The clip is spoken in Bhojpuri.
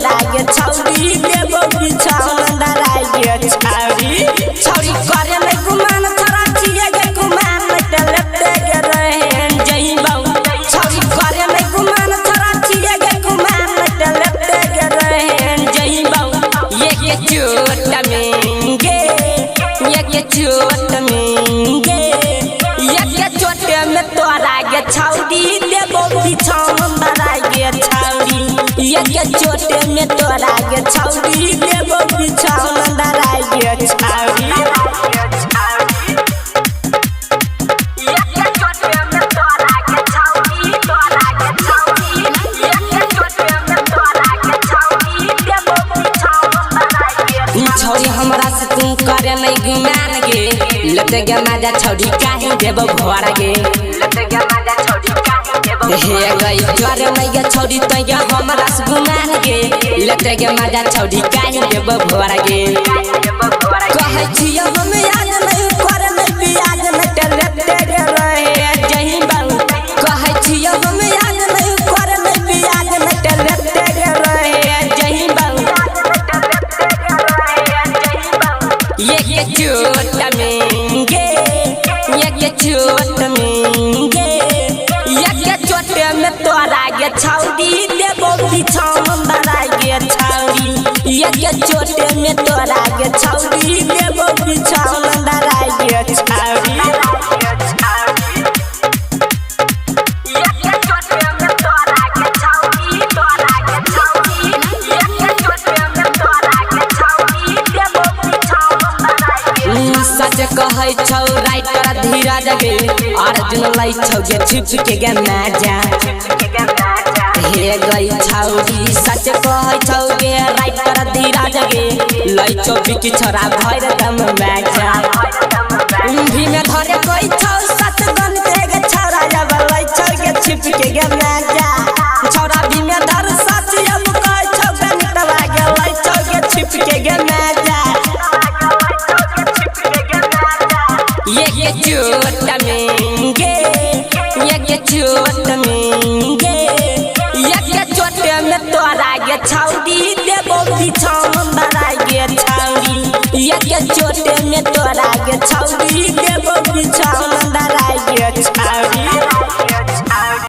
तोरा गे छौरी देबो बिछौन डराई गे छौरी छौरी करे में गुमान तोरा छिए गे गुमान मत लेते गे रहन जही बाऊ छौरी करे में गुमान तोरा छिए गे गुमान मत लेते गे रहन जही बाऊ ये के चोट में गे ये के चोट में गे ये के चोट में तोरा गे छौरी देबो बिछौन डराई गे छौरी ये के चोट में तोरा गे छौरी देबो बिछौन डराई गे छौरी छौरी हमरा से तू करे नहीं गुमान गे लते गे मजा छौरी काहे देबो भोर गे लते गे मजा छौरी काहे देबो हे गई करे नहीं गे छौरी तय हमरा से गुमान गे लते गे मजा छौरी काहे देबो भोर गे कहै छियो हम याद नहीं करे नहीं बियाज में लेते गे रहे जही बाऊ कहै छियो हम याद नहीं करे नहीं बियाज में लेते गे रहे जही बाऊ ये के चोट में गे ये के चोट में गे ये के चोट में तोरा गे छौरी देबो बिछौन डराई गे छौरी ये के चोट में तोरा गे छौरी देबो बिछौन डराई गे छौरी सच कहै छौ राइटर धीरज गे अर्जुन लै छौ गे छिप के गे मजा हे गई छौरी सच कहै छौ गे राइटर धीरज गे लै छौ बिकी छोरा भैर दम मजा भी में धरे कोइ छौ सच गन पे गे छोरा जब लै छौ गे छिप के गे मजा छोरा भी में धर सच अब कहै छौ गन गे लै छौ गे छिप के गे मजा ये के चोट में गे ये के चोट में गे ये के चोट में तोरा गे छौरी देबो बिछौन डराई गे छौरी ये के चोट में तोरा गे छौरी देबो